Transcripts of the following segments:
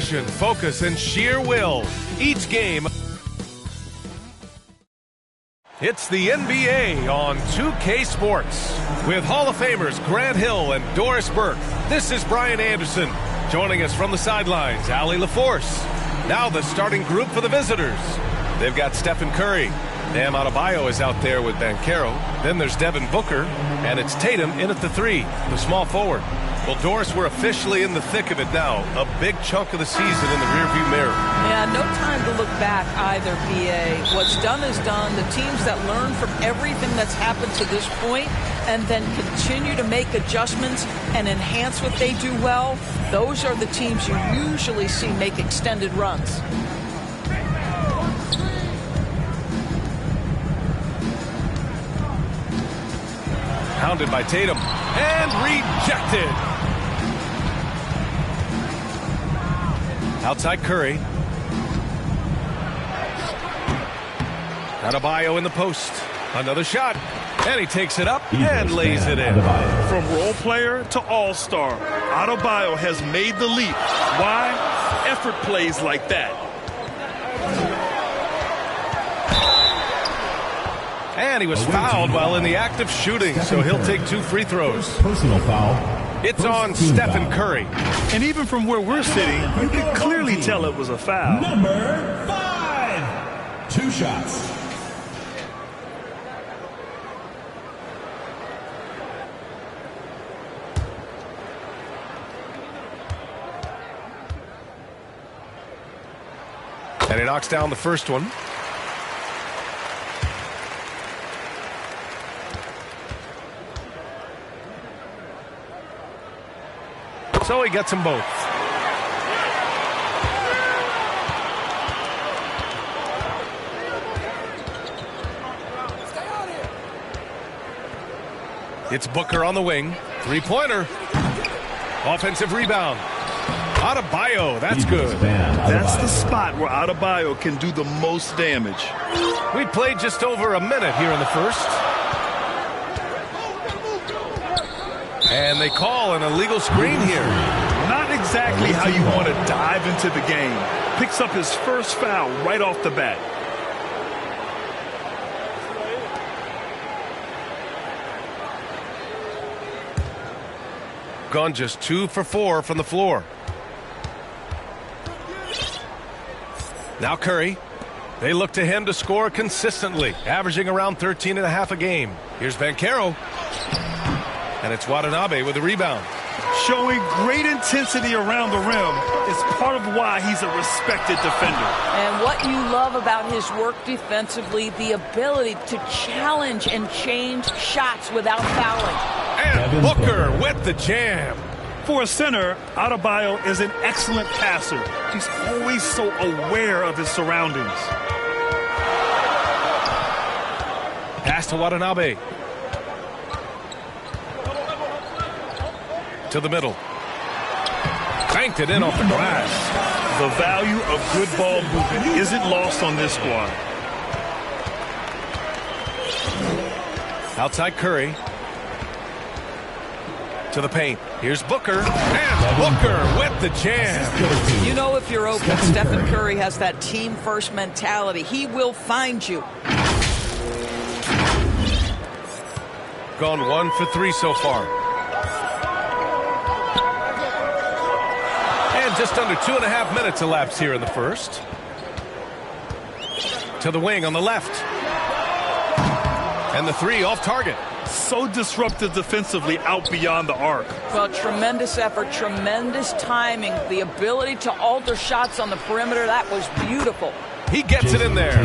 passion, focus, and sheer will. Each game. It's the NBA on 2K Sports. With Hall of Famers Grant Hill and Doris Burke, this is Brian Anderson. Joining us from the sidelines, Allie LaForce. Now the starting group for the visitors. They've got Stephen Curry. Bam Adebayo is out there with Banchero. Then there's Devin Booker, and it's Tatum in at the 3, the small forward. Well, Doris, we're officially in the thick of it now. A big chunk of the season in the rearview mirror. Yeah, no time to look back either, BA. What's done is done. The teams that learn from everything that's happened to this point and then continue to make adjustments and enhance what they do well, those are the teams you usually see make extended runs. Pounded by Tatum and rejected. Outside Curry. Adebayo in the post. Another shot. And he takes it up and lays it in. From role player to all-star, Adebayo has made the leap. Why? Effort plays like that. And he was fouled while in the act of shooting, so he'll take 2 free throws. Personal foul. It's on Stephen Curry. And even from where we're sitting, you can clearly tell it was a foul. Number 5. 2 shots. And he knocks down the first one. So he gets them both. It's Booker on the wing. 3-pointer. Offensive rebound. Adebayo, that's good. That's the spot where Adebayo can do the most damage. We played just over a minute here in the first. And they call an illegal screen here. Not exactly how you want to dive into the game. Picks up his first foul right off the bat. Gone just 2 for 4 from the floor. Now Curry. They look to him to score consistently, averaging around 13.5 a game. Here's Banchero. And it's Watanabe with the rebound. Showing great intensity around the rim is part of why he's a respected defender. And what you love about his work defensively, the ability to challenge and change shots without fouling. And Booker with the jam. For a center, Adebayo is an excellent passer. He's always so aware of his surroundings. Pass to Watanabe. To the middle. Banked it in off the glass. The value of good ball movement isn't lost on this squad. Outside Curry. To the paint. Here's Booker. And Booker with the jam. You know if you're open, Stephen Curry has that team-first mentality. He will find you. Gone 1 for 3 so far. Just under 2.5 minutes elapsed here in the first. To the wing on the left. And the 3 off target. So disruptive defensively out beyond the arc. Well, tremendous effort, tremendous timing. The ability to alter shots on the perimeter, that was beautiful. He gets it in there.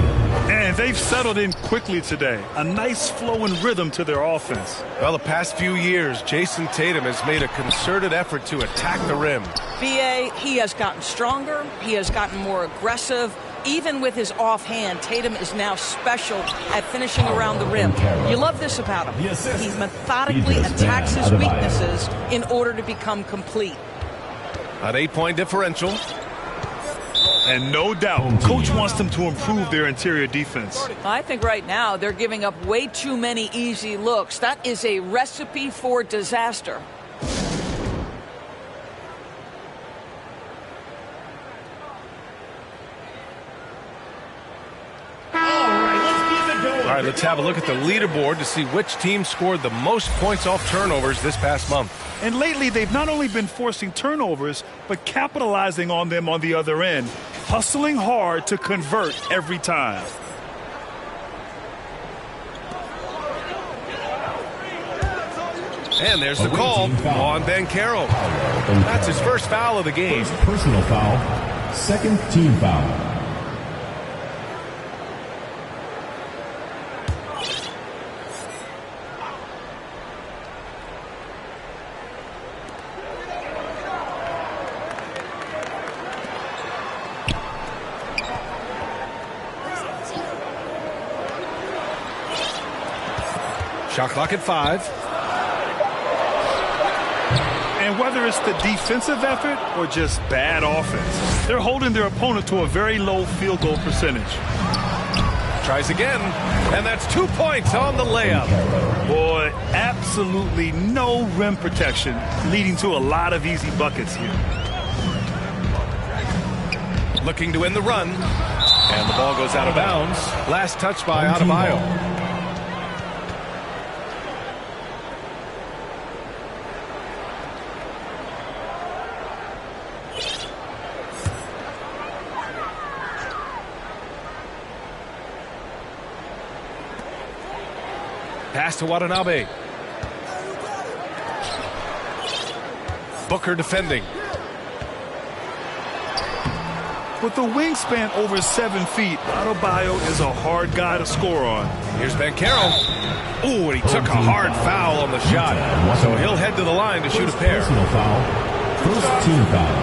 And they've settled in quickly today. A nice flow and rhythm to their offense. Well, the past few years, Jason Tatum has made a concerted effort to attack the rim. BA, he has gotten stronger. He has gotten more aggressive. Even with his offhand, Tatum is now special at finishing around the rim. You love this about him. He methodically attacks his weaknesses in order to become complete. An 8-point differential. And no doubt, Coach wants them to improve their interior defense. I think right now they're giving up way too many easy looks. That is a recipe for disaster. All right, let's have a look at the leaderboard to see which team scored the most points off turnovers this past month. And lately, they've not only been forcing turnovers, but capitalizing on them on the other end, hustling hard to convert every time. And there's the call on Banchero. That's his first foul of the game. First personal foul, second team foul. Shot clock at 5. And whether it's the defensive effort or just bad offense, they're holding their opponent to a very low field goal percentage. Tries again, and that's 2 points on the layup. Boy, absolutely no rim protection, leading to a lot of easy buckets here. Looking to win the run, and the ball goes out of bounds. Last touch by Adebayo. Pass to Watanabe. Booker defending. With a wingspan over 7 feet, Adebayo is a hard guy to score on. Here's Banchero. Ooh, and he took a hard foul on the shot. So he'll head to the line to shoot a pair. Personal foul, first team foul.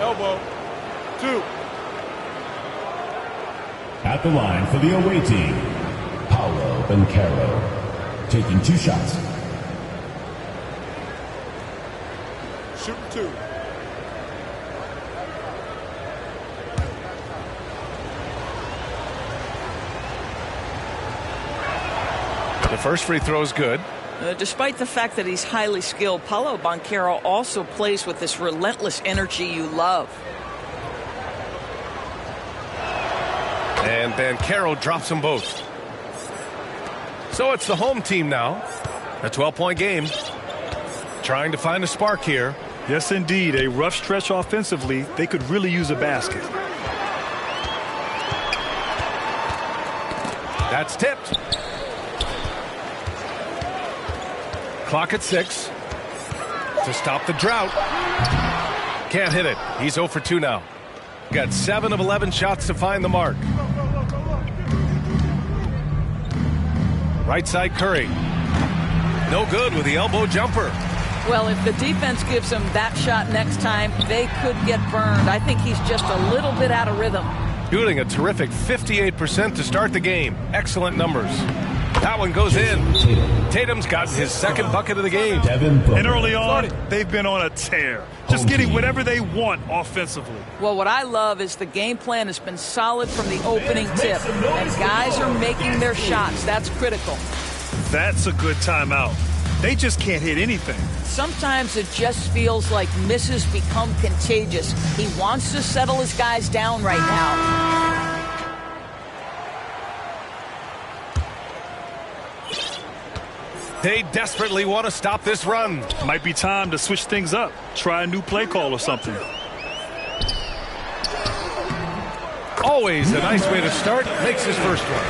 Elbow. 2. At the line for the away team, Paolo Banchero, taking 2 shots. Shoot 2. The first free throw is good. Despite the fact that he's highly skilled, Paolo Banchero also plays with this relentless energy you love. And Banchero drops them both. So it's the home team now. A 12-point game. Trying to find a spark here. Yes, indeed. A rough stretch offensively. They could really use a basket. That's tipped. Clock at 6. To stop the drought. Can't hit it. He's 0 for 2 now. Got 7 of 11 shots to find the mark. Right side Curry. No good with the elbow jumper. Well, if the defense gives him that shot next time, they could get burned. I think he's just a little bit out of rhythm. Shooting a terrific 58% to start the game. Excellent numbers. That one goes in. Tatum's gotten his second bucket of the game. And early on, they've been on a tear. Just getting whatever they want offensively. Well, what I love is the game plan has been solid from the opening tip. And guys are making their shots. That's critical. That's a good timeout. They just can't hit anything. Sometimes it just feels like misses become contagious. He wants to settle his guys down right now. They desperately want to stop this run. Might be time to switch things up. Try a new play call or something. Always a nice way to start. Makes his first one.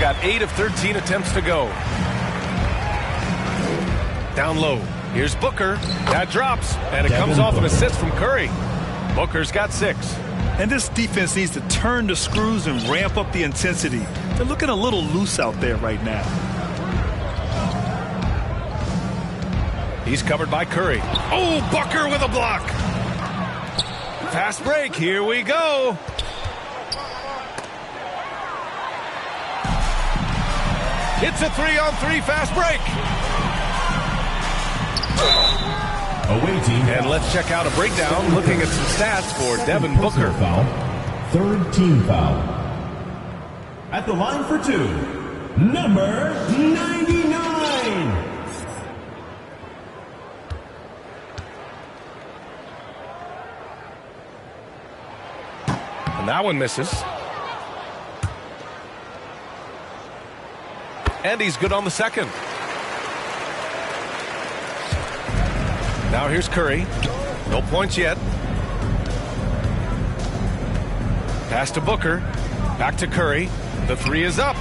Got 8 of 13 attempts to go. Down low. Here's Booker. That drops, and it comes off an assist from Curry. Booker's got 6. And this defense needs to turn the screws and ramp up the intensity. They're looking a little loose out there right now. He's covered by Curry. Oh, Booker with a block. Fast break. Here we go. It's a 3-on-3 fast break. Away team. And let's check out a breakdown looking at some stats for Devin Booker. Foul, third team foul. At the line for 2, number 99. And that one misses. And he's good on the second. Now here's Curry. No points yet. Pass to Booker. Back to Curry. The three is up.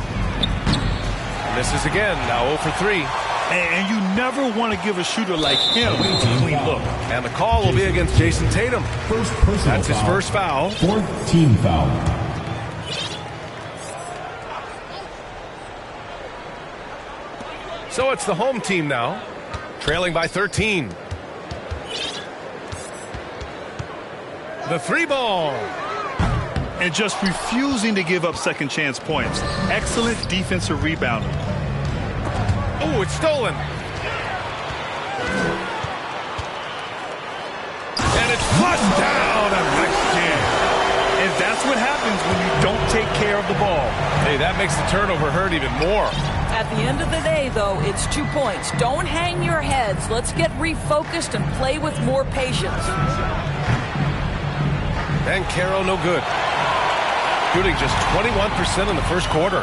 Misses again. Now 0 for 3. And you never want to give a shooter like him a clean look. And the call will be against Jason Tatum. That's his first foul. Fourth team foul. So it's the home team now, trailing by 13. The three ball. And just refusing to give up second chance points. Excellent defensive rebounding. Oh, it's stolen. And it's flushed down. And that's what happens when you don't take care of the ball. Hey, that makes the turnover hurt even more. At the end of the day, though, it's 2 points. Don't hang your heads. Let's get refocused and play with more patience. Banchero no good. Shooting just 21% in the first quarter.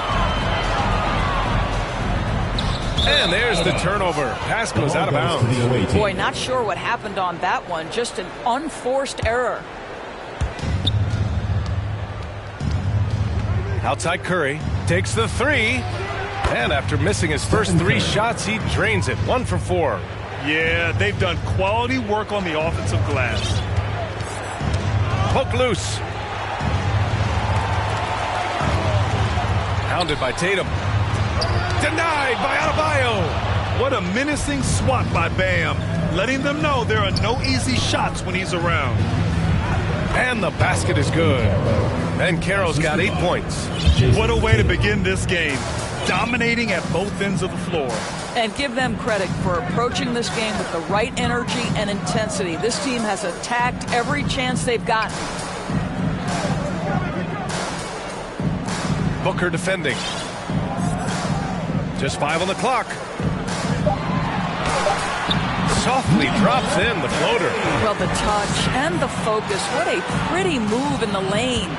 And there's the turnover. Pass goes out of bounds. Boy, not sure what happened on that one. Just an unforced error. Outside Curry. Takes the three. And after missing his first 3 shots, he drains it. 1 for 4. Yeah, they've done quality work on the offensive glass. Poke loose. Hounded by Tatum. Denied by Adebayo. What a menacing swat by Bam. Letting them know there are no easy shots when he's around. And the basket is good. Banchero's got 8 points. What a way to begin this game. Dominating at both ends of the floor. And give them credit for approaching this game with the right energy and intensity. This team has attacked every chance they've gotten. Booker defending. Just 5 on the clock. Softly drops in the floater. Well, the touch and the focus. What a pretty move in the lane.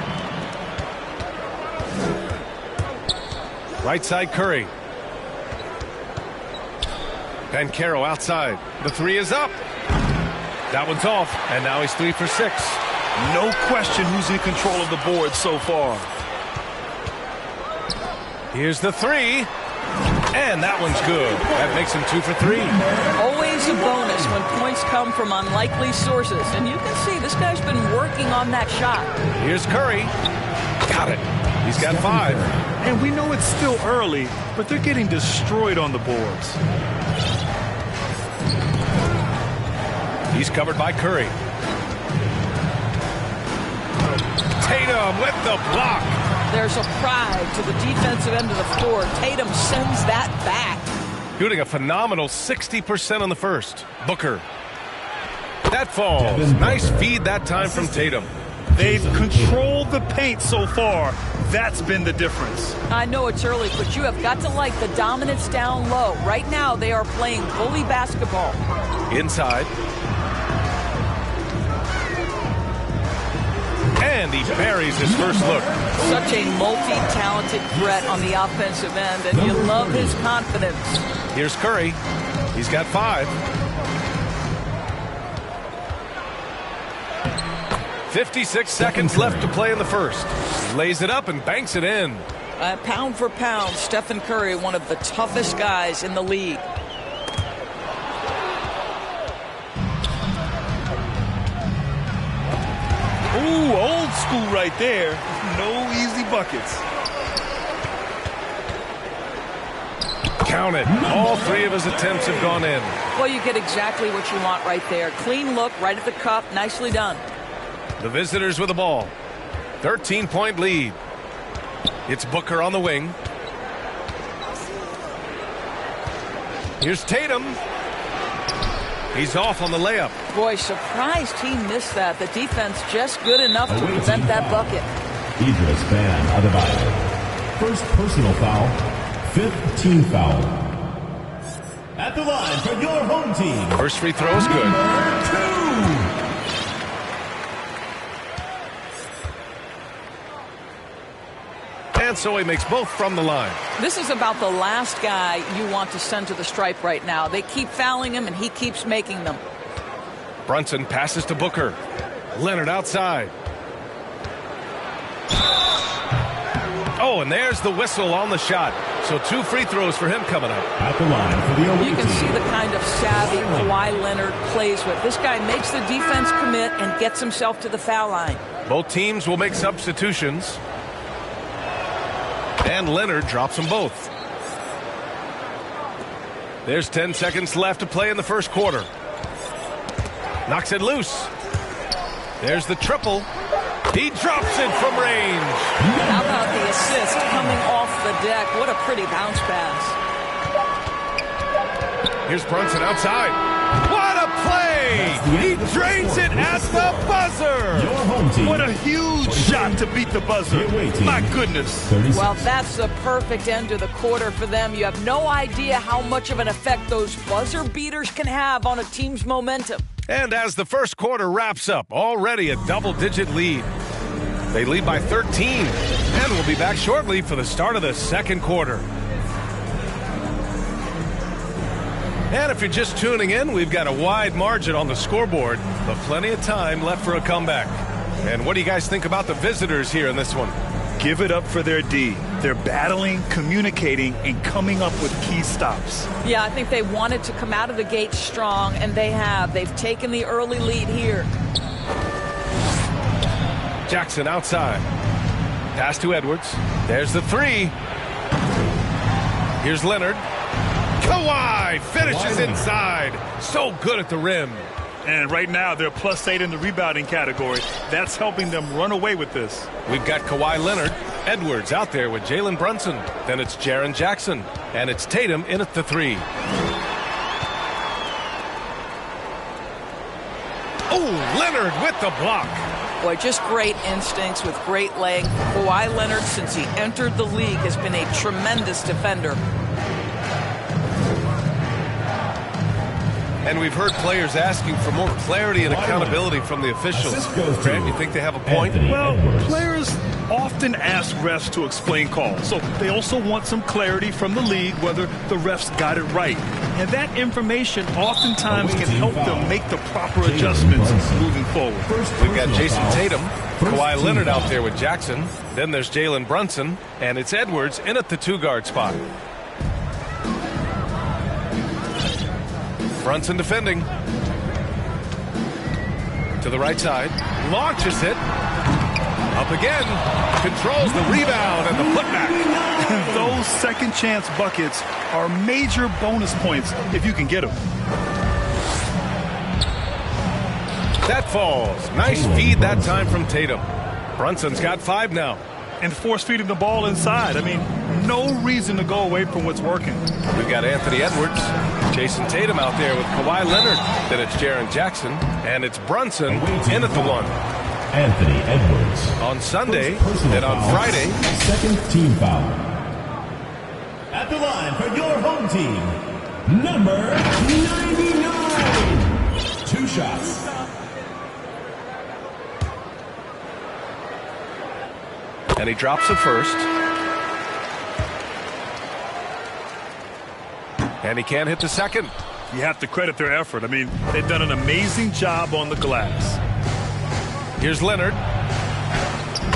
Right side Curry. Banchero outside. The three is up. That one's off. And now he's 3 for 6. No question who's in control of the board so far. Here's the three. And that one's good. That makes him 2 for 3. Always a bonus when points come from unlikely sources. And you can see this guy's been working on that shot. Here's Curry. Got it. He's got 5. And we know it's still early, but they're getting destroyed on the boards. He's covered by Curry. Tatum with the block. There's a pride to the defensive end of the floor. Tatum sends that back. Shooting a phenomenal 60% on the first. Booker. That falls. Nice feed that time from Tatum. They've controlled the paint so far. That's been the difference. I know it's early, but you have got to like the dominance down low. Right now, they are playing bully basketball. Inside. And he buries his first look. Such a multi-talented threat on the offensive end, and you love his confidence. Here's Curry. He's got 5. 56 seconds left to play in the first. Lays it up and banks it in. Pound for pound, Stephen Curry, one of the toughest guys in the league. Ooh, old school right there. No easy buckets. Count it. All 3 of his attempts have gone in. Well, you get exactly what you want right there. Clean look, right at the cup. Nicely done. The visitors with the ball. 13-point lead. It's Booker on the wing. Here's Tatum. He's off on the layup. Boy, surprised he missed that. The defense just good enough to prevent that bucket. Idris Van Adebayo. First personal foul. 5th team foul. At the line for your home team. First free throw is good. and so he makes both from the line. This is about the last guy you want to send to the stripe right now. They keep fouling him, and he keeps making them. Brunson passes to Booker. Leonard outside. Oh, and there's the whistle on the shot. So 2 free throws for him coming up. At the line for the You can see the kind of savvy Kawhi Leonard plays with. This guy makes the defense commit and gets himself to the foul line. Both teams will make substitutions. And Leonard drops them both. There's 10 seconds left to play in the first quarter. Knocks it loose. There's the triple. He drops it from range. How about the assist coming off the deck? What a pretty bounce pass. Here's Brunson outside. What a play! He drains it at the buzzer. Your home team. What a huge shot to beat the buzzer. My goodness. 36. Well, that's the perfect end to the quarter for them. You have no idea how much of an effect those buzzer beaters can have on a team's momentum. And as the first quarter wraps up, already a double-digit lead. They lead by 13, and we'll be back shortly for the start of the second quarter. And if you're just tuning in, we've got a wide margin on the scoreboard, but plenty of time left for a comeback. And what do you guys think about the visitors here in this one? Give it up for their D. They're battling, communicating, and coming up with key stops. Yeah, I think they wanted to come out of the gate strong, and they have. They've taken the early lead here. Jackson outside. Pass to Edwards. There's the 3. Here's Leonard. Kawhi finishes inside. So good at the rim. And right now, they're +8 in the rebounding category. That's helping them run away with this. We've got Kawhi Leonard. Edwards out there with Jalen Brunson. Then it's Jaren Jackson. And it's Tatum in at the 3. Oh, Leonard with the block. Boy, just great instincts with great leg. Kawhi Leonard, since he entered the league, has been a tremendous defender. And we've heard players asking for more clarity and accountability from the officials. Grant, you think they have a point? Well, players often ask refs to explain calls, so they also want some clarity from the league whether the refs got it right. And that information oftentimes can help them make the proper adjustments moving forward. We've got Jason Tatum, Kawhi Leonard out there with Jackson. Then there's Jalen Brunson, and it's Edwards in at the 2-guard spot. Brunson defending. To the right side. Launches it. Up again. Controls the rebound and the putback. Those second chance buckets are major bonus points if you can get them. That falls. Nice feed that time from Tatum. Brunson's got 5 now. And force feeding the ball inside. I mean, no reason to go away from what's working. We've got Anthony Edwards. Jason Tatum out there with Kawhi Leonard. Then it's Jaren Jackson. And it's Brunson in at the 1. Anthony Edwards. On Sunday and on Friday. Second team foul. At the line for your home team, number 99. 2 shots. And he drops the first. And he can't hit the second. You have to credit their effort. I mean, they've done an amazing job on the glass. Here's Leonard.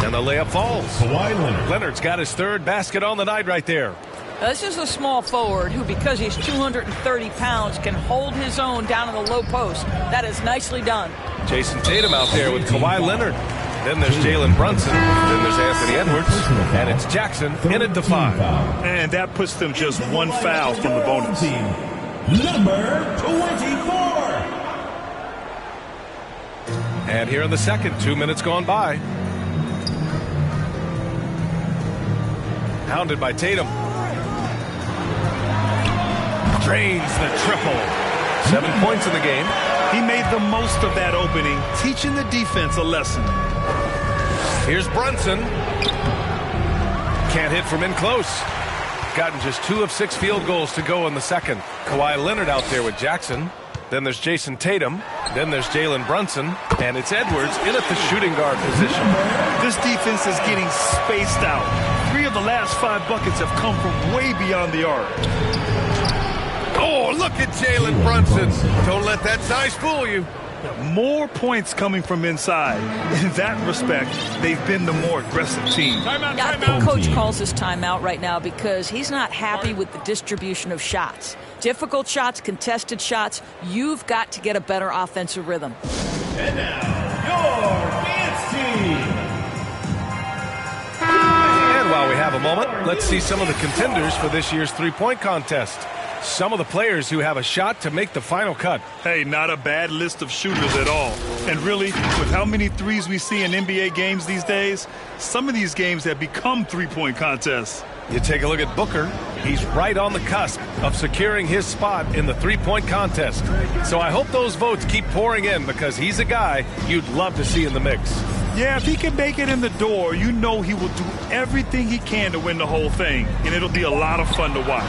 And the layup falls. Kawhi Leonard. Leonard's got his 3rd basket on the night right there. Now, this is a small forward who, because he's 230 pounds, can hold his own down in the low post. That is nicely done. Jason Tatum out there with Kawhi Leonard. Then there's Jalen Brunson. Then there's Anthony Edwards. And it's Jackson in at the 5. And that puts them just 1 foul from the bonus. Number 24. And here in the second, 2 minutes gone by. Hounded by Tatum. Drains the triple. 7 points in the game. He made the most of that opening, teaching the defense a lesson. Here's Brunson. Can't hit from in close. Gotten just 2 of 6 field goals to go in the second. Kawhi Leonard out there with Jackson. Then there's Jason Tatum. Then there's Jalen Brunson. And it's Edwards in at the shooting guard position. This defense is getting spaced out. 3 of the last 5 buckets have come from way beyond the arc. Oh, look at Jalen Brunson. Don't let that size fool you. More points coming from inside. In that respect, they've been the more aggressive team. Yeah, I think Coach calls his timeout right now because he's not happy with the distribution of shots. Difficult shots, contested shots. You've got to get a better offensive rhythm. And now, your dance team. And while we have a moment, let's see some of the contenders for this year's three-point contest. Some of the players who have a shot to make the final cut. Hey, not a bad list of shooters at all. And really, with how many threes we see in NBA games these days, some of these games have become three-point contests. You take a look at Booker. He's right on the cusp of securing his spot in the three-point contest. So I hope those votes keep pouring in because he's a guy you'd love to see in the mix. Yeah, if he can make it in the door, you know he will do everything he can to win the whole thing. And it'll be a lot of fun to watch.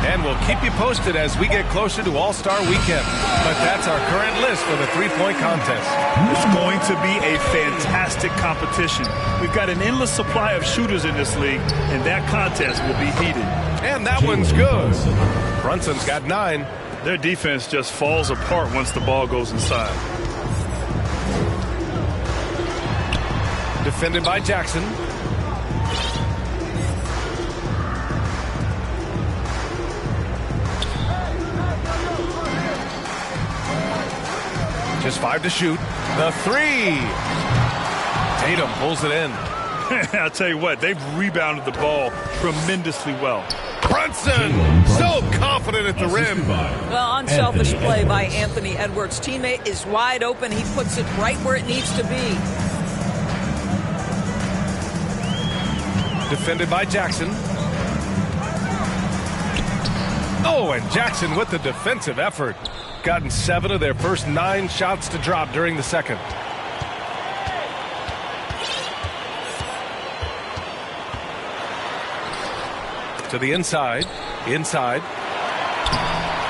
And we'll keep you posted as we get closer to All-Star Weekend. But that's our current list for the three-point contest. It's going to be a fantastic competition. We've got an endless supply of shooters in this league, and that contest will be heated. And that one's good. Brunson's got 9. Their defense just falls apart once the ball goes inside. Defended by Jackson. Just 5 to shoot. The 3. Tatum pulls it in. I'll tell you what, they've rebounded the ball tremendously well. Brunson, so confident at the rim. Well, unselfish play by Anthony Edwards. Teammate is wide open. He puts it right where it needs to be. Defended by Jackson. Oh, and Jackson with the defensive effort. Gotten 7 of their first 9 shots to drop during the second. To the inside.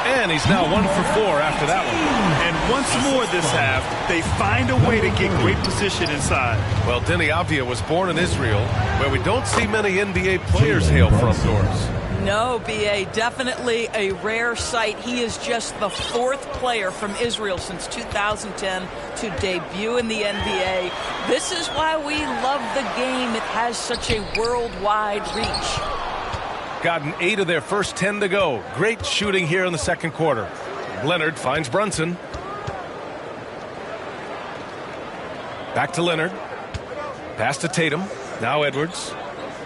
And he's now 1 for 4 after that one. And once more this half, they find a way to get great position inside. Well, Denny Avdia was born in Israel, where we don't see many NBA players hail from doors. No, B.A., definitely a rare sight. He is just the 4th player from Israel since 2010 to debut in the NBA. This is why we love the game. It has such a worldwide reach. Gotten 8 of their first 10 to go. Great shooting here in the second quarter. Leonard finds Brunson. Back to Leonard. Pass to Tatum. Now Edwards.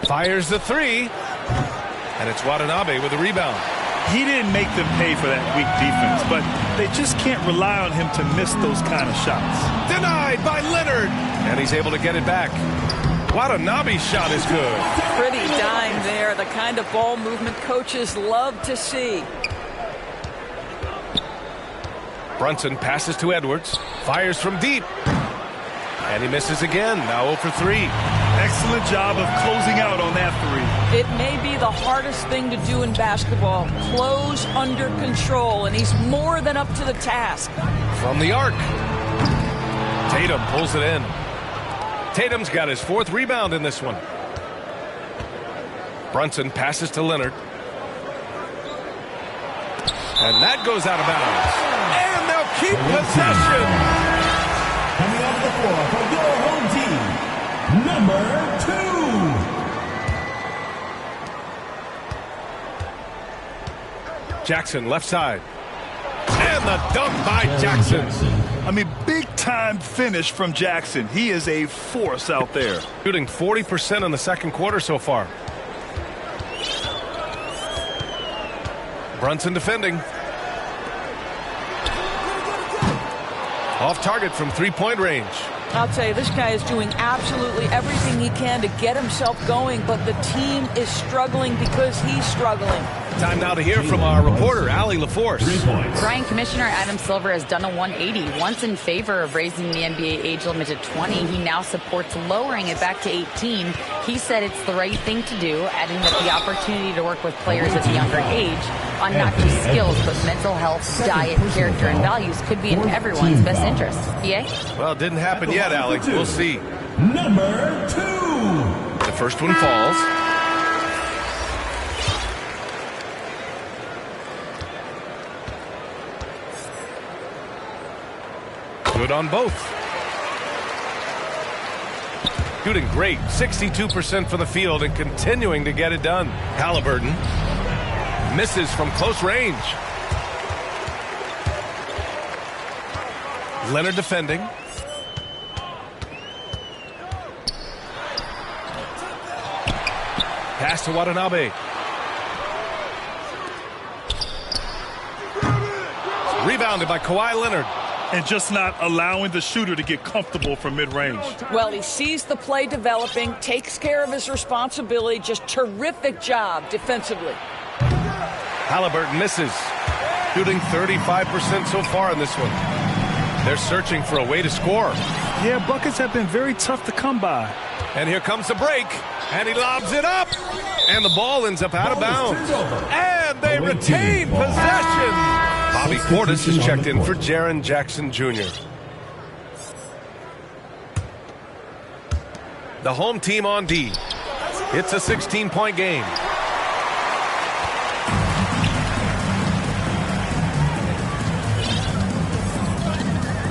Fires the 3. And it's Watanabe with the rebound. He didn't make them pay for that weak defense, but they just can't rely on him to miss those kind of shots. Denied by Leonard. And he's able to get it back. Watanabe's shot is good. Pretty dime there. The kind of ball movement coaches love to see. Brunson passes to Edwards. Fires from deep. And he misses again. Now 0 for 3. Excellent job of closing out on that 3. It may be the hardest thing to do in basketball. Close under control, and he's more than up to the task. From the arc. Tatum pulls it in. Tatum's got his 4th rebound in this one. Brunson passes to Leonard. And that goes out of bounds. And they'll keep possession. Coming off the floor for your home team, number 2. Jackson left side. And the dunk by Jackson. I mean, big-time finish from Jackson. He is a force out there. Shooting 40% in the second quarter so far. Brunson defending. Off target from three-point range. I'll tell you, this guy is doing absolutely everything he can to get himself going, but the team is struggling because he's struggling. Time now to hear from our reporter, Allie LaForce. Brian, Commissioner Adam Silver has done a 180. Once in favor of raising the NBA age limit to 20, he now supports lowering it back to 18. He said it's the right thing to do, adding that the opportunity to work with players at a younger age on not just skills, but mental health, diet, character, and values could be in everyone's best interest. BA? Well, it didn't happen yet, Allie. We'll see. Number 2. The first one falls. Good on both. Shooting great, 62% from the field and continuing to get it done. Halliburton misses from close range. Leonard defending. Pass to Watanabe. Rebounded by Kawhi Leonard. And just not allowing the shooter to get comfortable from mid-range. Well, he sees the play developing, takes care of his responsibility. Just terrific job defensively. Halliburton misses. Shooting 35% so far in this one. They're searching for a way to score. Yeah, buckets have been very tough to come by. And here comes the break. And he lobs it up. And the ball ends up out of bounds. And they retain possession. Bobby Portis is checked in for Jaren Jackson Jr. The home team on D. It's a 16-point game.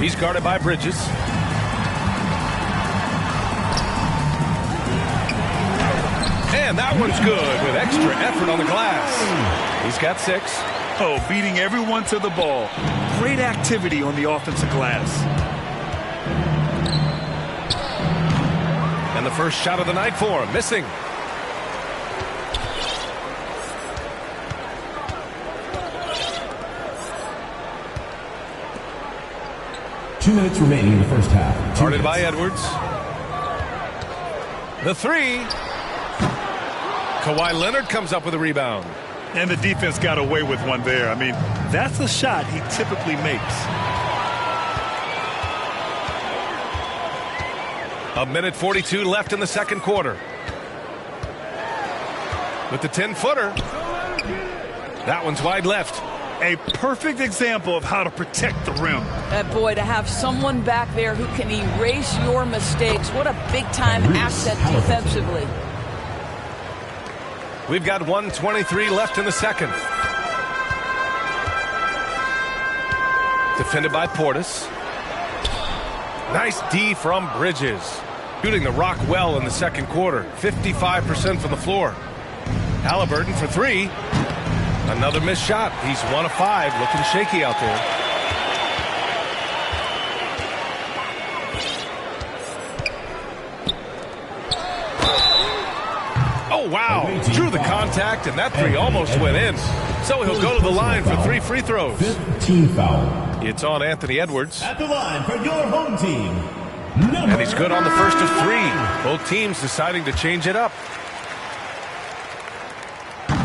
He's guarded by Bridges. And that one's good with extra effort on the glass. He's got 6. Oh, beating everyone to the ball. Great activity on the offensive glass. And the first shot of the night for him, missing. Two minutes remaining in the first half. Guarded by Edwards. The 3. Kawhi Leonard comes up with a rebound. And the defense got away with one there. I mean, that's a shot he typically makes. A minute 42 left in the second quarter. With the 10-footer. That one's wide left. A perfect example of how to protect the rim. Boy, to have someone back there who can erase your mistakes. What a big-time asset defensively. We've got 1:23 left in the second. Defended by Portis. Nice D from Bridges. Shooting the rock well in the second quarter. 55% from the floor. Halliburton for 3. Another missed shot. He's 1 of 5. Looking shaky out there. Oh, wow. Drew the contact, and that 3 almost went in. So he'll go to the line for 3 free throws. 15 foul. It's on Anthony Edwards. At the line for your home team. And he's good on the first of 3. Both teams deciding to change it up.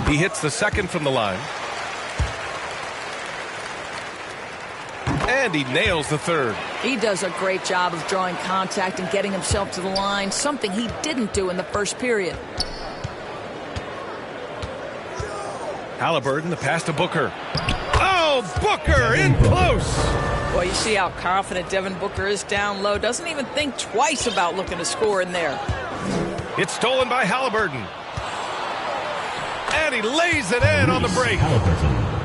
He hits the second from the line. And he nails the third. He does a great job of drawing contact and getting himself to the line, something he didn't do in the first period. Halliburton, the pass to Booker. Oh, Booker in close. Well, you see how confident Devin Booker is down low. Doesn't even think twice about looking to score in there. It's stolen by Halliburton. And he lays it in on the break.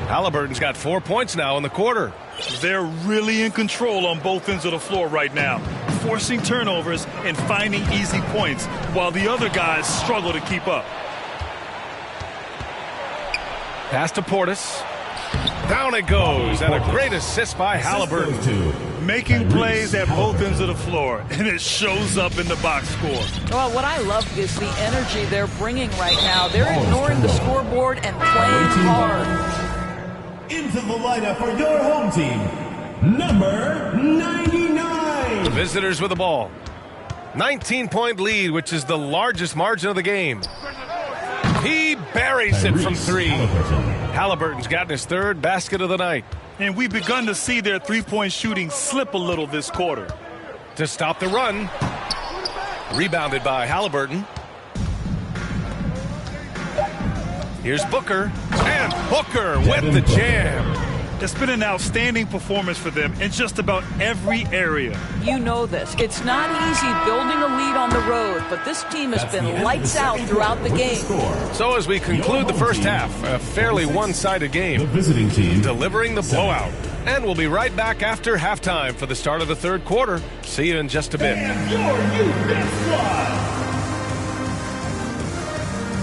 Halliburton's got 4 points now in the quarter. They're really in control on both ends of the floor right now, forcing turnovers and finding easy points while the other guys struggle to keep up. Pass to Portis. Down it goes, and a great assist by Halliburton. Making plays at both ends of the floor, and it shows up in the box score. Well, what I love is the energy they're bringing right now. They're ignoring the scoreboard and playing hard. Into the lineup for your home team, number 99. The visitors with the ball. 19-point lead, which is the largest margin of the game. He buries it from 3. Halliburton's gotten his 3rd basket of the night. And we've begun to see their three-point shooting slip a little this quarter. To stop the run. Rebounded by Halliburton. Here's Booker. And Booker with the jam. It's been an outstanding performance for them in just about every area. You know this. It's not easy building a lead on the road, but this team has been lights out throughout the game. So as we conclude the first half, a fairly one-sided game, The visiting team delivering the blowout. And we'll be right back after halftime for the start of the third quarter. See you in just a bit.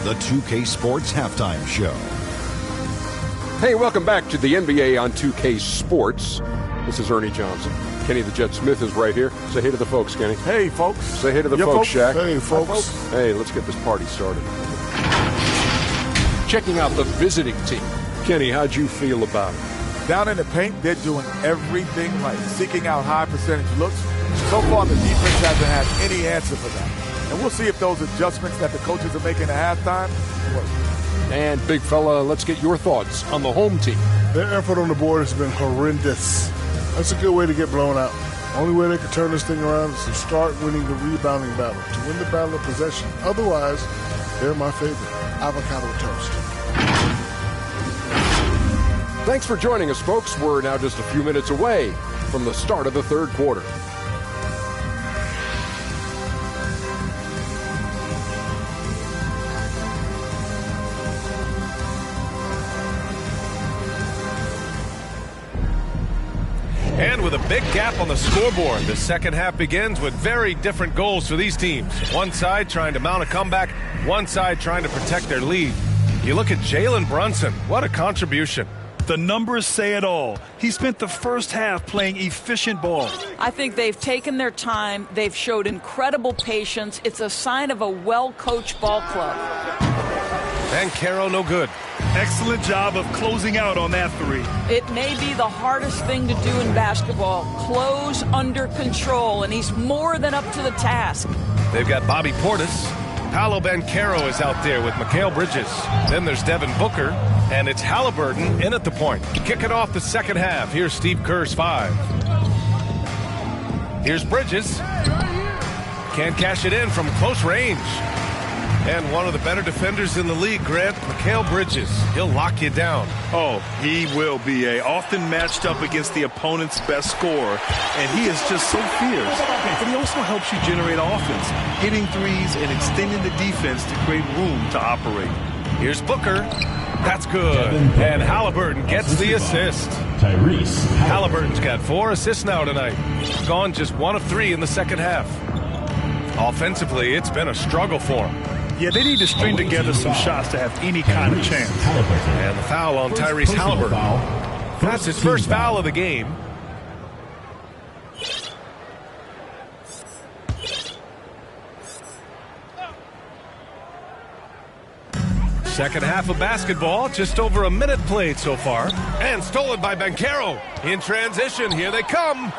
The 2K Sports Halftime Show. Hey, welcome back to the NBA on 2K Sports. This is Ernie Johnson. Kenny the Jet Smith is right here. Say hey to the folks, Kenny. Hey, folks. Say hey to the folks, Shaq. Hey, folks. Hey, let's get this party started. Checking out the visiting team. Kenny, how'd you feel about it? Down in the paint, they're doing everything right, seeking out high percentage looks. So far, the defense hasn't had any answer for that. And we'll see if those adjustments that the coaches are making at halftime work. And, big fella, let's get your thoughts on the home team. Their effort on the board has been horrendous. That's a good way to get blown out. Only way they can turn this thing around is to start winning the rebounding battle, to win the battle of possession. Otherwise, they're my favorite. Avocado toast. Thanks for joining us, folks. We're now just a few minutes away from the start of the third quarter. And with a big gap on the scoreboard, the second half begins with very different goals for these teams. One side trying to mount a comeback, one side trying to protect their lead. You look at Jalen Brunson. What a contribution. The numbers say it all. He spent the first half playing efficient ball. I think they've taken their time. They've showed incredible patience. It's a sign of a well-coached ball club. Banchero no good. Excellent job of closing out on that three. It may be the hardest thing to do in basketball. Close under control, and he's more than up to the task. They've got Bobby Portis. Paolo Banchero is out there with Mikal Bridges. Then there's Devin Booker, and it's Halliburton in at the point. Kicking off the second half. Here's Steve Kerr's 5. Here's Bridges. Can't cash it in from close range. And one of the better defenders in the league, Grant, Mikal Bridges. He'll lock you down. Oh, he will be often matched up against the opponent's best scorer, and he is just so fierce. But he also helps you generate offense, hitting threes and extending the defense to create room to operate. Here's Booker. That's good. And Halliburton gets the assist. Tyrese Halliburton's got 4 assists now tonight. Gone just 1 of 3 in the second half. Offensively, it's been a struggle for him. Yeah, they need to string together some shots to have any kind of chance. And the foul on Tyrese Halliburton. That's his first foul of the game. Second half of basketball, just over a minute played so far. And stolen by Banchero. In transition, here they come.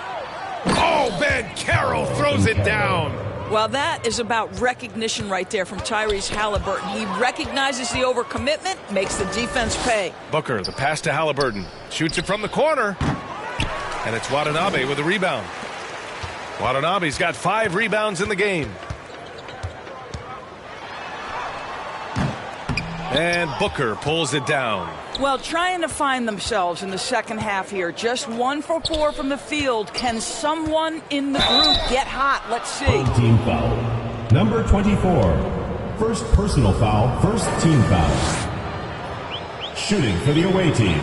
Oh, Banchero throws it down. Well, that is about recognition right there from Tyrese Halliburton. He recognizes the overcommitment, makes the defense pay. Booker, the pass to Halliburton. Shoots it from the corner. And it's Watanabe with a rebound. Watanabe's got 5 rebounds in the game. And Booker pulls it down. Well, trying to find themselves in the second half here. Just 1 for 4 from the field. Can someone in the group get hot? Let's see. Team foul. Number 24. First personal foul, first team foul. Shooting for the away team.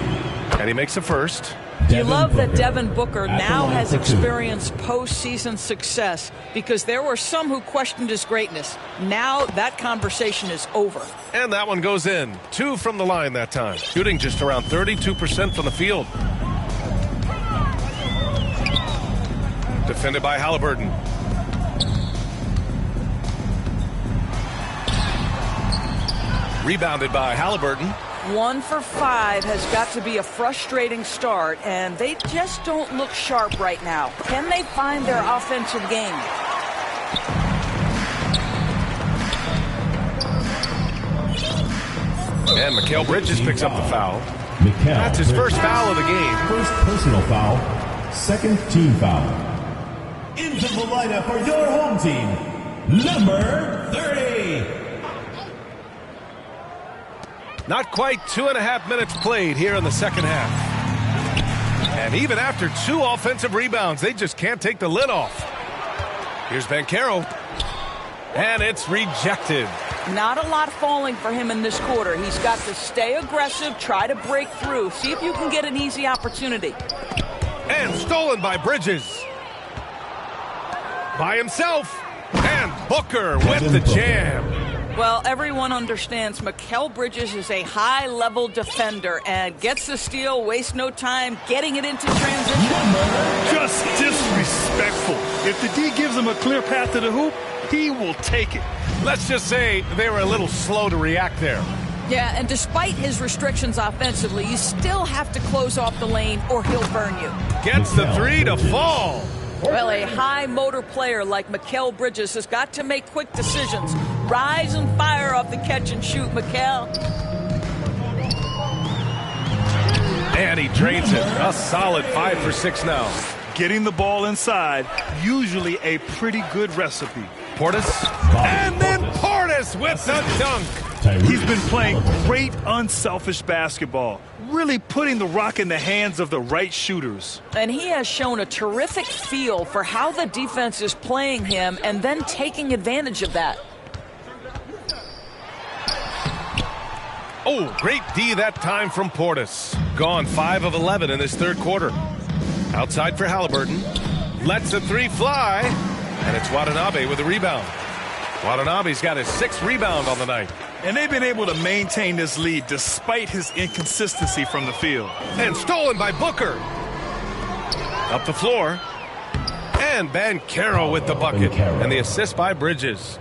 And he makes the first. You love that Devin Booker now has experienced postseason success, because there were some who questioned his greatness. Now that conversation is over. And that one goes in. 2 from the line that time. Shooting just around 32% from the field. Defended by Halliburton. Rebounded by Halliburton. 1 for 5 has got to be a frustrating start, and they just don't look sharp right now. Can they find their offensive game? And Mikal Bridges picks up the foul. Mikal That's his first foul of the game. First personal foul, second team foul. Into the lineup for your home team, number 30. Not quite 2.5 minutes played here in the second half. And even after 2 offensive rebounds, they just can't take the lid off. Here's Banchero. And it's rejected. Not a lot falling for him in this quarter. He's got to stay aggressive, try to break through, see if you can get an easy opportunity. And stolen by Bridges. By himself. And Booker with the jam. Well, everyone understands Mikal Bridges is a high-level defender and gets the steal, wastes no time getting it into transition. Just disrespectful. If the D gives him a clear path to the hoop, he will take it. Let's just say they were a little slow to react there. Yeah, and despite his restrictions offensively, you still have to close off the lane or he'll burn you. Gets the 3 to fall. Well, a high-motor player like Mikal Bridges has got to make quick decisions. Rise and fire off the catch and shoot, Mikal. And he drains it. A solid 5 for 6 now. Getting the ball inside, usually a pretty good recipe. Portis. And then Portis with the dunk. He's been playing great unselfish basketball, really putting the rock in the hands of the right shooters. And he has shown a terrific feel for how the defense is playing him and then taking advantage of that. Oh, great D that time from Portis. Gone 5 of 11 in this third quarter. Outside for Halliburton. Lets the 3 fly. And it's Watanabe with a rebound. Watanabe's got his 6th rebound on the night. And they've been able to maintain this lead despite his inconsistency from the field. And stolen by Booker. Up the floor. And Banchero with the bucket. And the assist by Bridges.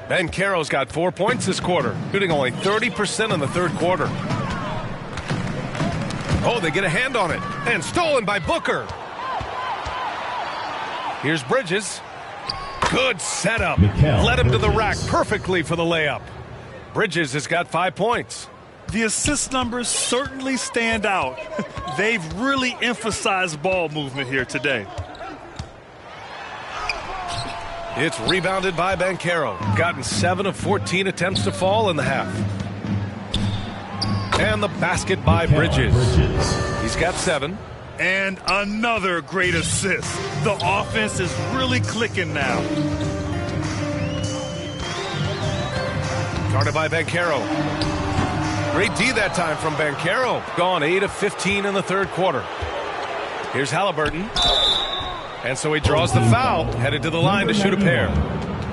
Banchero's got 4 points this quarter, shooting only 30% in the third quarter. Oh, they get a hand on it. And stolen by Booker. Here's Bridges. Good setup. Led him to the rack perfectly for the layup. Bridges has got 5 points. The assist numbers certainly stand out. They've really emphasized ball movement here today. It's rebounded by Banchero. Gotten 7 of 14 attempts to fall in the half. And the basket by Bridges. He's got 7. And another great assist. The offense is really clicking now. Guarded by Banchero. Great D that time from Banchero. Gone 8 of 15 in the third quarter. Here's Halliburton. And so he draws the foul, headed to the line to shoot a pair.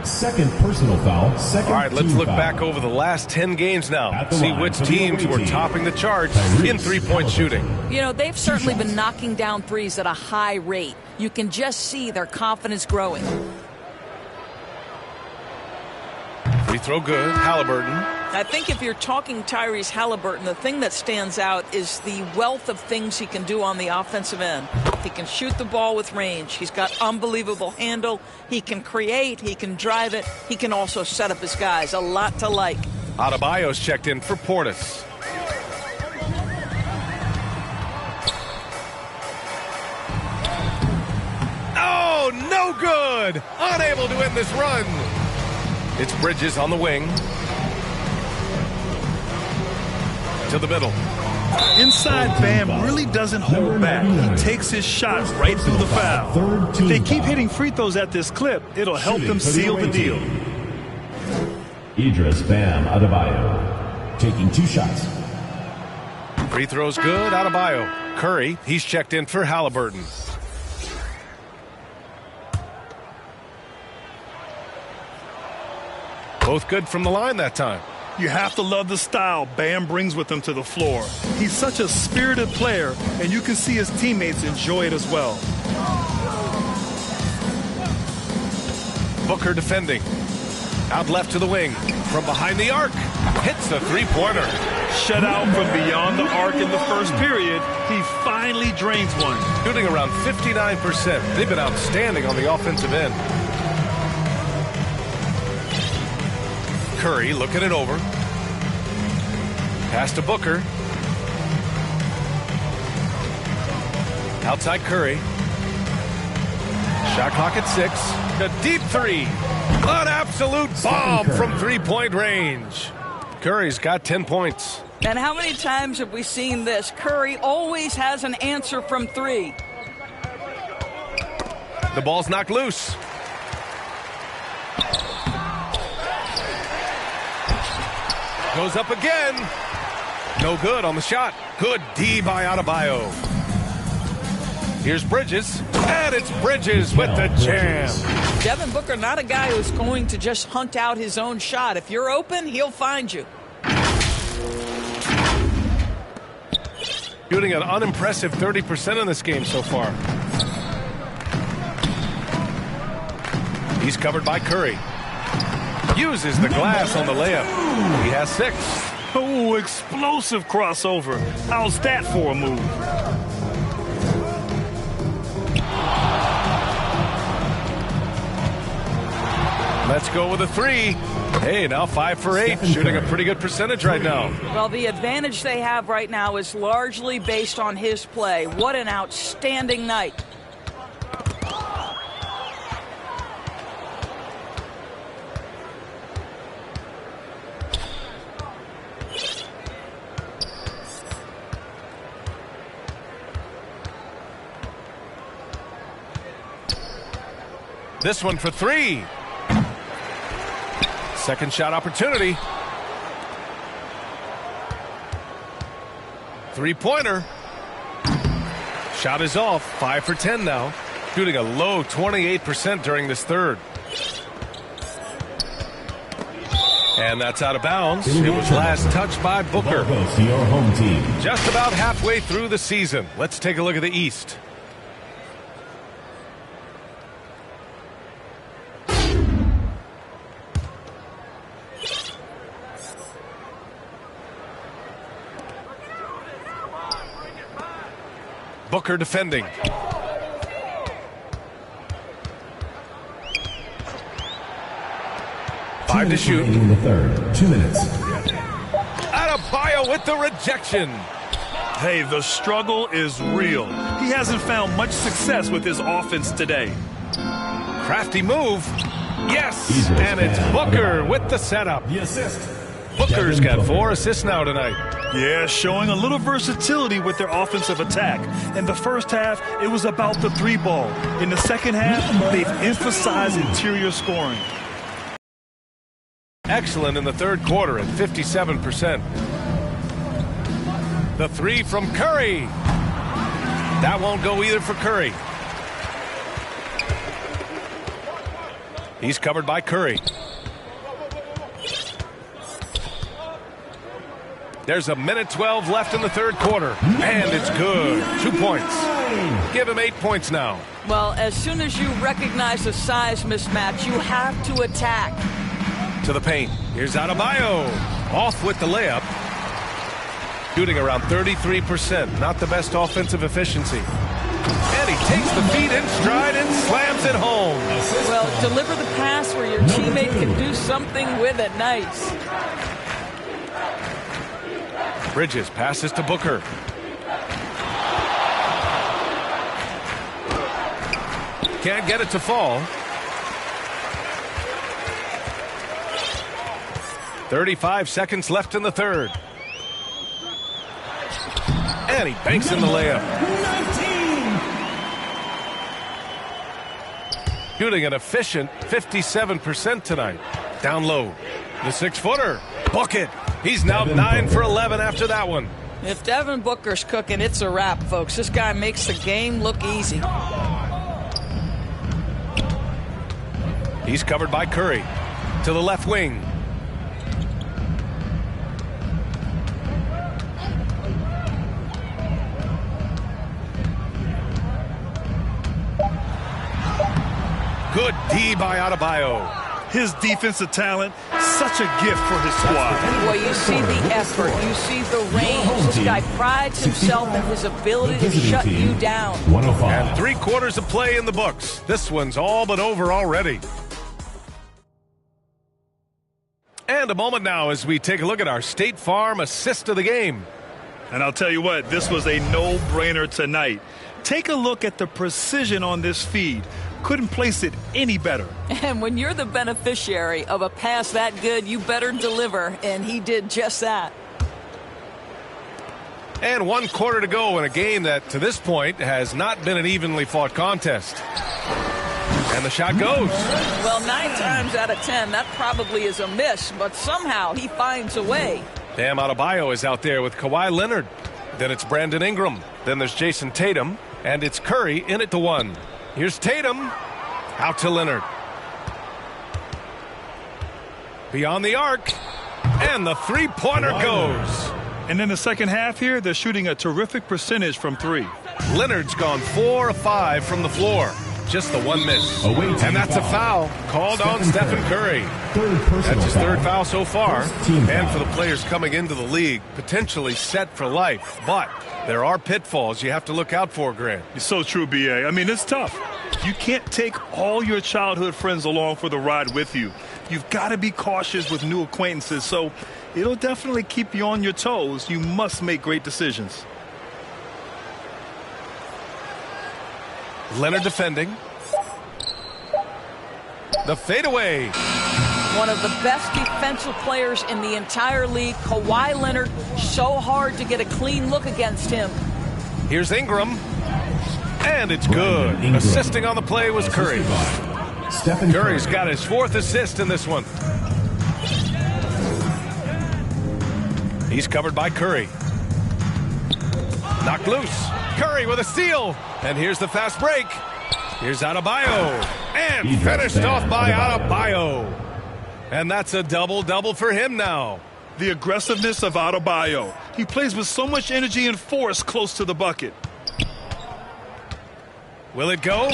Second personal foul. All right, let's look back over the last 10 games now. See which teams were topping the charts in three-point shooting. You know, they've certainly been knocking down threes at a high rate. You can just see their confidence growing. Free throw good. Halliburton. I think if you're talking Tyrese Halliburton, the thing that stands out is the wealth of things he can do on the offensive end. He can shoot the ball with range. He's got unbelievable handle. He can create. He can drive it. He can also set up his guys. A lot to like. Adebayo's checked in for Portis. Oh, no good. Unable to end this run. It's Bridges on the wing. To the middle. Inside, Bam really doesn't hold back. He takes his shot right through the foul. If they keep hitting free throws at this clip, it'll help them seal the deal. Idris Bam Adebayo taking 2 shots. Free throws good. Adebayo. Curry, he's checked in for Halliburton. Both good from the line that time. You have to love the style Bam brings with him to the floor. He's such a spirited player, and you can see his teammates enjoy it as well. Booker defending. Out left to the wing. From behind the arc. Hits the three-pointer. Shut out from beyond the arc in the first period. He finally drains one. Shooting around 59%. They've been outstanding on the offensive end. Curry looking it over. Pass to Booker. Outside Curry. Shot clock at 6. A deep 3. An absolute bomb from three-point range. Curry's got 10 points. And how many times have we seen this? Curry always has an answer from 3. The ball's knocked loose. Goes up again. No good on the shot. Good D by Adebayo. Here's Bridges. And it's Bridges with the jam. Devin Booker, not a guy who's going to just hunt out his own shot. If you're open, he'll find you. Shooting an unimpressive 30% in this game so far. He's covered by Curry. Uses the glass on the layup. He has 6. Oh, explosive crossover. How's that for a move? Let's go with a 3. Hey, now 5 for 8. Shooting a pretty good percentage right now. Well, the advantage they have right now is largely based on his play. What an outstanding night. This one for 3. Second shot opportunity. 3-pointer. Shot is off. 5 for 10 now. Shooting a low 28% during this third. And that's out of bounds. It was last touched by Booker. Your home team. Just about halfway through the season. Let's take a look at the East. Booker defending. Five to shoot. In the third. 2 minutes. Adebayo with the rejection. Hey, the struggle is real. He hasn't found much success with his offense today. Crafty move. Yes, and it's Booker with the setup. The assist. Booker's got 4 assists now tonight. Yeah, showing a little versatility with their offensive attack. In the first half, it was about the 3-ball. In the second half, they've emphasized interior scoring. Excellent in the third quarter at 57%. The 3 from Curry. That won't go either for Curry. He's covered by Curry. There's a minute 12 left in the third quarter. And it's good. 2 points. Give him 8 points now. Well, as soon as you recognize the size mismatch, you have to attack. To the paint. Here's Adebayo. Off with the layup. Shooting around 33%. Not the best offensive efficiency. And he takes the feet in stride and slams it home. Well, deliver the pass where your teammate can do something with it. Nice. Bridges passes to Booker. Can't get it to fall. 35 seconds left in the third. And he banks in the layup. 19. Shooting an efficient 57% tonight. Down low. The 6-footer. Book it. He's now 9 for 11 after that one. If Devin Booker's cooking, it's a wrap, folks. This guy makes the game look easy. He's covered by Curry. To the left wing. Good D by Adebayo. His defensive talent, such a gift for his squad. Well, you see the effort. You see the range. This guy prides himself in his ability to shut you down. 105. And 3 quarters of play in the books. This one's all but over already. And a moment now as we take a look at our State Farm assist of the game. And I'll tell you what, this was a no-brainer tonight. Take a look at the precision on this feed. Couldn't place it any better. And when you're the beneficiary of a pass that good, you better deliver, and he did just that. And 1 quarter to go in a game that, to this point, has not been an evenly fought contest. And the shot goes. Well, 9 times out of 10, that probably is a miss, but somehow he finds a way. Bam Adebayo is out there with Kawhi Leonard. Then it's Brandon Ingram. Then there's Jason Tatum. And it's Curry in it to 1. Here's Tatum. Out to Leonard. Beyond the arc. And the three-pointer goes. And in the second half here, they're shooting a terrific percentage from 3. Leonard's gone 4 of 5 from the floor. Just the 1 miss. And that's a foul called on Stephen Curry. That's his 3rd foul so far. And for the players coming into the league, potentially set for life. But there are pitfalls you have to look out for, Grant. It's so true, B.A. I mean, it's tough. You can't take all your childhood friends along for the ride with you. You've got to be cautious with new acquaintances, so it'll definitely keep you on your toes. You must make great decisions. Leonard defending. The fadeaway. One of the best defensive players in the entire league, Kawhi Leonard. So hard to get a clean look against him. Here's Ingram. And it's good. Assisting on the play was Curry. Curry's got his 4th assist in this one. He's covered by Curry. Knocked loose. Curry with a steal. And here's the fast break. Here's Adebayo. And finished off by Adebayo. And that's a double-double for him now. The aggressiveness of Adebayo. He plays with so much energy and force close to the bucket. Will it go?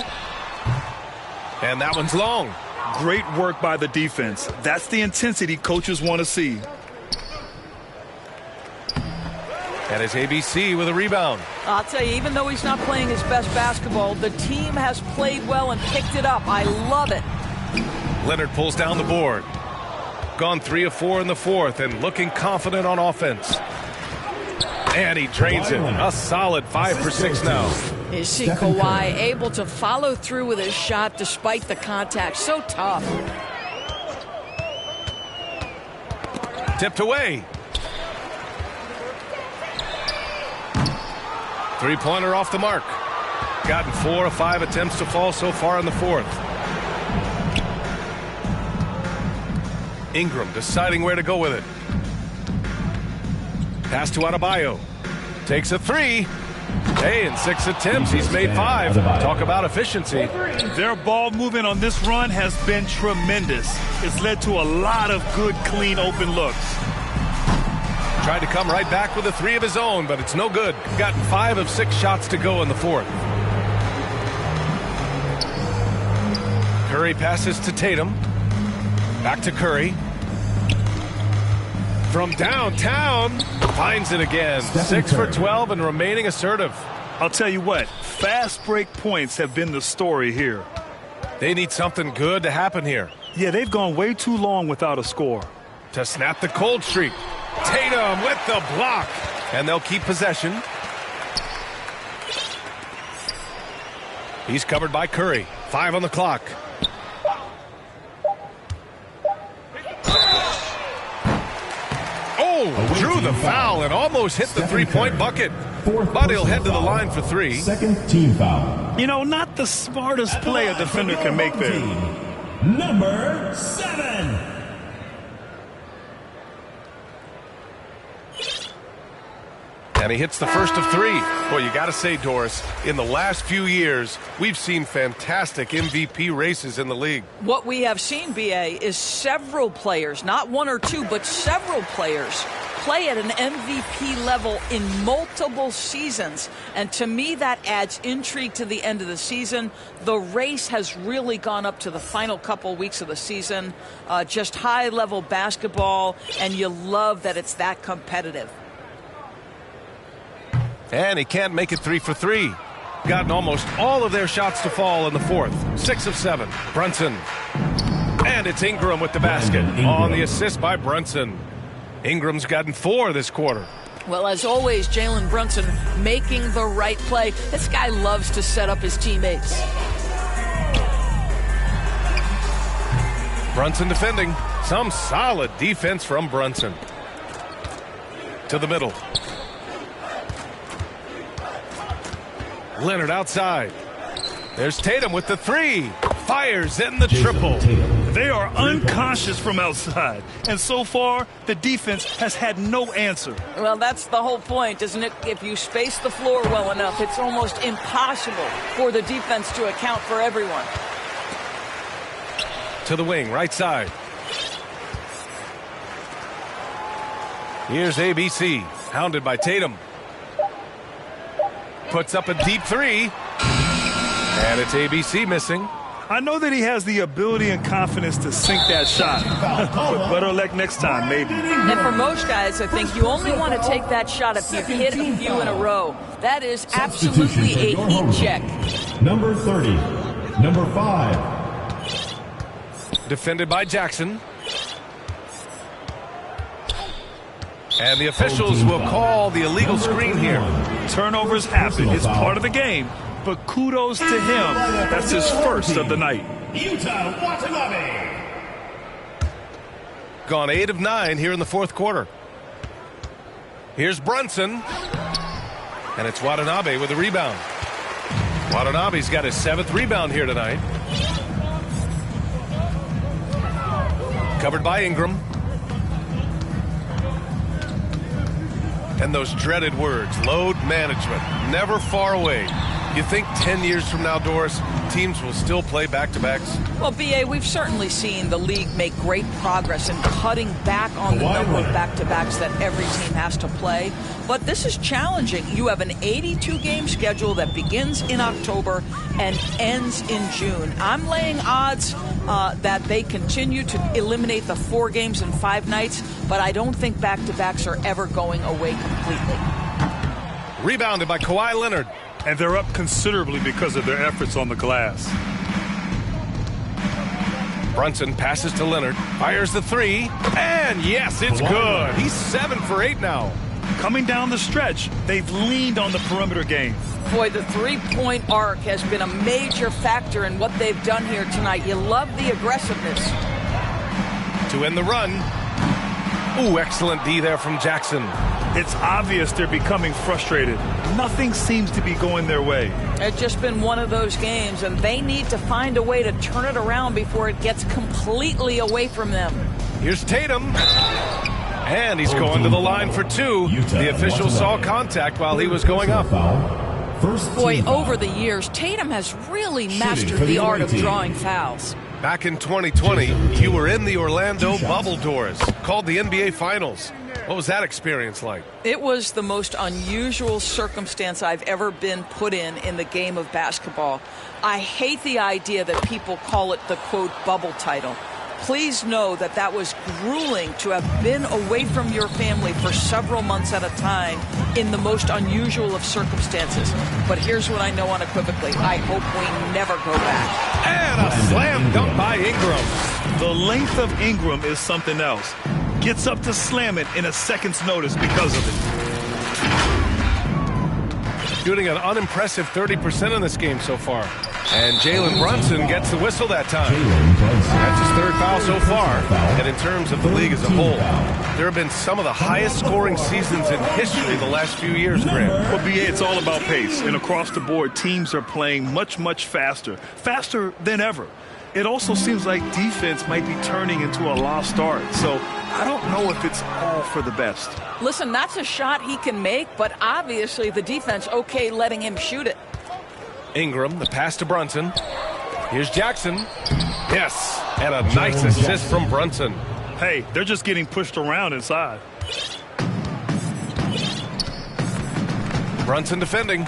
And that one's long. Great work by the defense. That's the intensity coaches want to see. And his ABC with a rebound. I'll tell you, even though he's not playing his best basketball, the team has played well and picked it up. I love it. Leonard pulls down the board. Gone 3 of 4 in the 4th and looking confident on offense. And he drains it. A solid 5 for 6 now. You see Kawhi able to follow through with his shot despite the contact. So tough. Tipped away. Three-pointer off the mark. Gotten 4 of 5 attempts to fall so far in the 4th. Ingram deciding where to go with it. Pass to Adebayo. Takes a 3. Hey, in 6 attempts, he's made 5. Talk about efficiency. Their ball movement on this run has been tremendous. It's led to a lot of good, clean, open looks. Tried to come right back with a 3 of his own, but it's no good. Gotten 5 of 6 shots to go in the 4th. Curry passes to Tatum. Back to Curry. From downtown, finds it again. 6 for 12 and remaining assertive. I'll tell you what, fast break points have been the story here. They need something good to happen here. Yeah, they've gone way too long without a score. To snap the cold streak. Tatum with the block. And they'll keep possession. He's covered by Curry. 5 on the clock. Oh, drew the foul and almost hit the three-point bucket. But he'll head to the line for 3. Second team foul. You know, not the smartest play a defender can make there. Number 7. And he hits the first of 3. Well, you got to say, Doris, in the last few years, we've seen fantastic MVP races in the league. What we have seen, B.A., is several players, not 1 or 2, but several players play at an MVP level in multiple seasons. And to me, that adds intrigue to the end of the season. The race has really gone up to the final couple weeks of the season. Just high-level basketball, and you love that it's that competitive. And he can't make it 3 for 3. Gotten almost all of their shots to fall in the 4th. 6 of 7. Brunson. And it's Ingram with the basket. On the assist by Brunson. Ingram's gotten 4 this quarter. Well, as always, Jalen Brunson making the right play. This guy loves to set up his teammates. Brunson defending. Some solid defense from Brunson. To the middle. Leonard outside. There's Tatum with the three. Fires in the triple. They are unconscious from outside. And so far, the defense has had no answer. Well, that's the whole point, isn't it? If you space the floor well enough, it's almost impossible for the defense to account for everyone. To the wing, right side. Here's ABC, hounded by Tatum. Puts up a deep three. And it's ABC missing. I know that he has the ability and confidence to sink that shot. But better luck next time, maybe. And for most guys, I think you only want to take that shot if you hit a few in a row. That is absolutely a heat check. Number 30, number 5. Defended by Jackson. And the officials will call the illegal screen here. Turnovers happen. It's part of the game. But kudos to him. That's his first of the night. Yuta Watanabe. Gone 8 of 9 here in the fourth quarter. Here's Brunson. And it's Watanabe with a rebound. Watanabe's got his 7th rebound here tonight. Covered by Ingram. And those dreaded words, load management, never far away. You think 10 years from now, Doris, teams will still play back-to-backs? Well, B.A., we've certainly seen the league make great progress in cutting back on the number of back-to-backs that every team has to play. But this is challenging. You have an 82-game schedule that begins in October and ends in June. I'm laying odds that they continue to eliminate the 4 games in 5 nights, but I don't think back-to-backs are ever going away completely. Rebounded by Kawhi Leonard. And they're up considerably because of their efforts on the glass. Brunson passes to Leonard, fires the 3, and yes, it's good. He's 7 for 8 now. Coming down the stretch, they've leaned on the perimeter game. Boy, the three-point arc has been a major factor in what they've done here tonight. You love the aggressiveness. To end the run. Ooh, excellent D there from Jackson. It's obvious they're becoming frustrated. Nothing seems to be going their way. It's just been one of those games, and they need to find a way to turn it around before it gets completely away from them. Here's Tatum. And he's going to the line for 2. The official saw contact while he was going up. Boy, over the years, Tatum has really mastered the art of drawing fouls. Back in 2020, you were in the Orlando bubble, Doris, called the NBA Finals. What was that experience like? It was the most unusual circumstance I've ever been put in the game of basketball. I hate the idea that people call it the, quote, bubble title. Please know that that was grueling to have been away from your family for several months at a time in the most unusual of circumstances. But here's what I know unequivocally. I hope we never go back. And a slam dunk by Ingram. The length of Ingram is something else. Gets up to slam it in a second's notice because of it. Shooting an unimpressive 30% in this game so far. And Jalen Brunson gets the whistle that time. That's his 3rd foul so far. And in terms of the league as a whole, there have been some of the highest scoring seasons in history the last few years, Grant. Well, B.A., it's all about pace. And across the board, teams are playing much, much faster. Faster than ever. It also seems like defense might be turning into a lost art. So I don't know if it's all for the best. Listen, that's a shot he can make, but obviously the defense okay letting him shoot it. Ingram, the pass to Brunson. Here's Jackson. Yes, and a nice assist from Brunson. Hey, they're just getting pushed around inside. Brunson defending.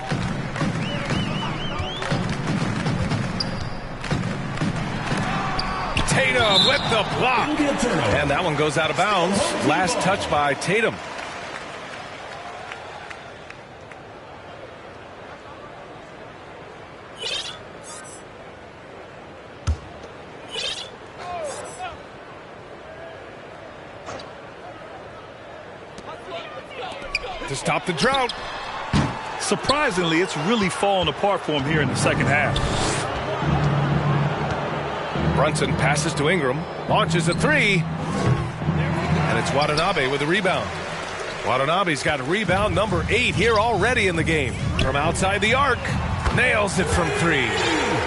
Tatum with the block. And that one goes out of bounds. Last touch by Tatum. To stop the drought. Surprisingly, it's really fallen apart for him here in the second half. Brunson passes to Ingram, launches a 3, and it's Watanabe with the rebound. Watanabe's got rebound number 8 here already in the game. From outside the arc, nails it from 3.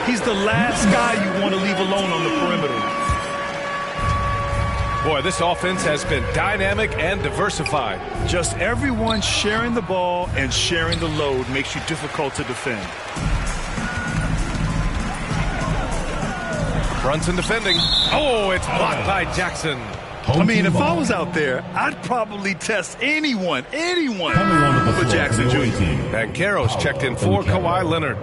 He's the last guy you want to leave alone on the perimeter. Boy, this offense has been dynamic and diversified. Just everyone sharing the ball and sharing the load makes you difficult to defend. Brunson defending. Oh, it's blocked by Jackson. I mean, if I was out there, I'd probably test anyone for Jackson Jr. Banchero's checked in for Kawhi Leonard.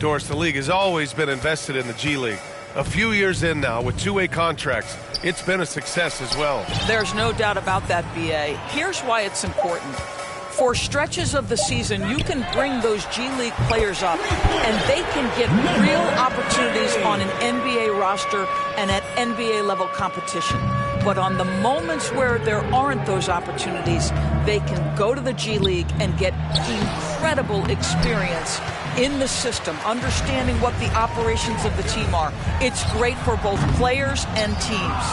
Doris, the league has always been invested in the G League. A few years in now with two-way contracts, it's been a success as well. There's no doubt about that, B.A. Here's why it's important. For stretches of the season, you can bring those G League players up, and they can get real opportunities on an NBA roster and at NBA level competition. But on the moments where there aren't those opportunities, they can go to the G League and get incredible experience in the system, understanding what the operations of the team are. It's great for both players and teams.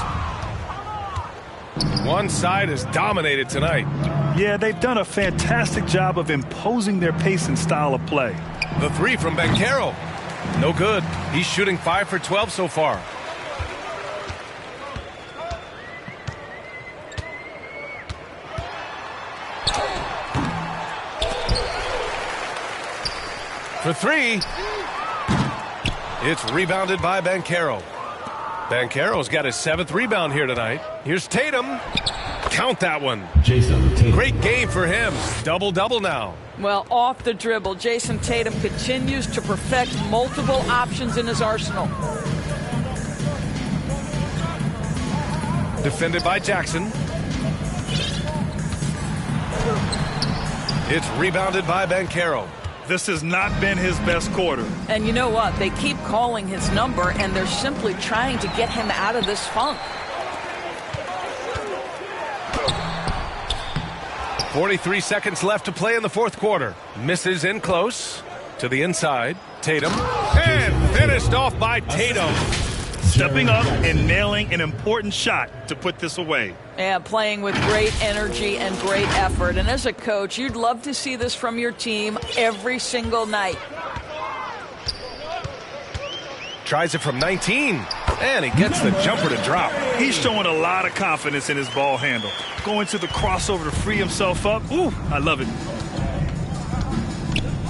One side is dominated tonight. Yeah, they've done a fantastic job of imposing their pace and style of play. The 3 from Banchero. No good. He's shooting 5 for 12 so far. For 3. It's rebounded by Banchero. Banchero's got his 7th rebound here tonight. Here's Tatum. Count that one. Jason Tatum. Great game for him. Double-double now. Well, off the dribble, Jason Tatum continues to perfect multiple options in his arsenal. Defended by Jackson. It's rebounded by Banchero. This has not been his best quarter. And you know what? They keep calling his number, and they're simply trying to get him out of this funk. 43 seconds left to play in the fourth quarter. Misses in close to the inside. Tatum. And finished off by Tatum. Stepping up and nailing an important shot to put this away. Yeah, playing with great energy and great effort. And as a coach, you'd love to see this from your team every single night. Tries it from 19, and he gets the jumper to drop. He's showing a lot of confidence in his ball handle. Going to the crossover to free himself up. Ooh, I love it.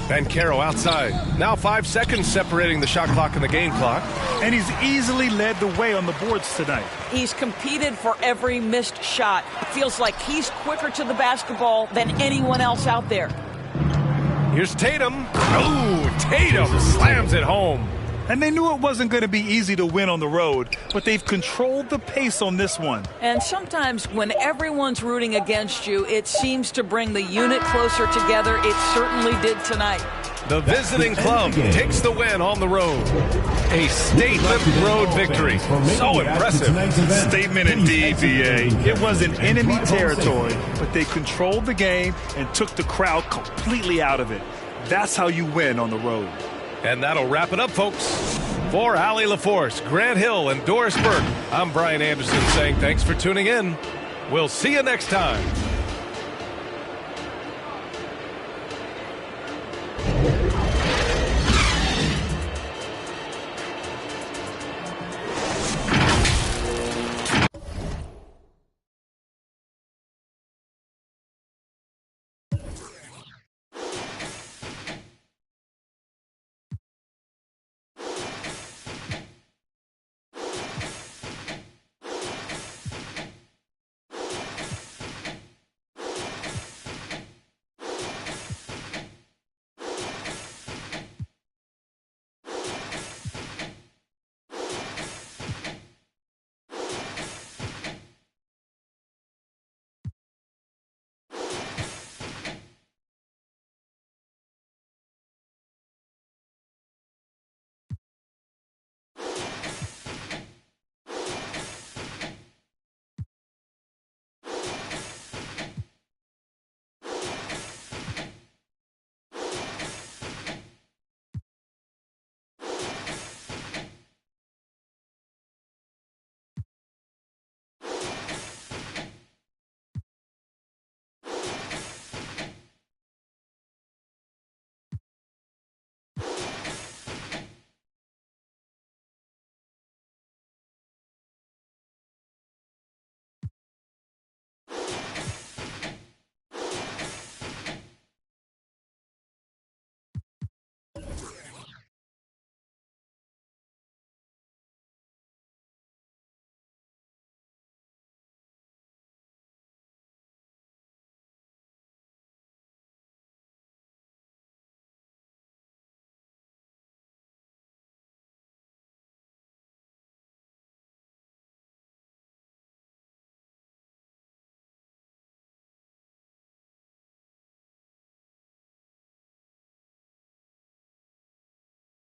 Banchero outside. Now 5 seconds separating the shot clock and the game clock. And he's easily led the way on the boards tonight. He's competed for every missed shot. It feels like he's quicker to the basketball than anyone else out there. Here's Tatum. Oh, Tatum slams it home. And they knew it wasn't going to be easy to win on the road, but they've controlled the pace on this one. And sometimes when everyone's rooting against you, it seems to bring the unit closer together. It certainly did tonight. The visiting club takes the win on the road. A statement road victory. So impressive. Statement indeed, VA. It was in enemy territory, but they controlled the game and took the crowd completely out of it. That's how you win on the road. And that'll wrap it up, folks. For Allie LaForce, Grant Hill, and Doris Burke, I'm Brian Anderson saying thanks for tuning in. We'll see you next time.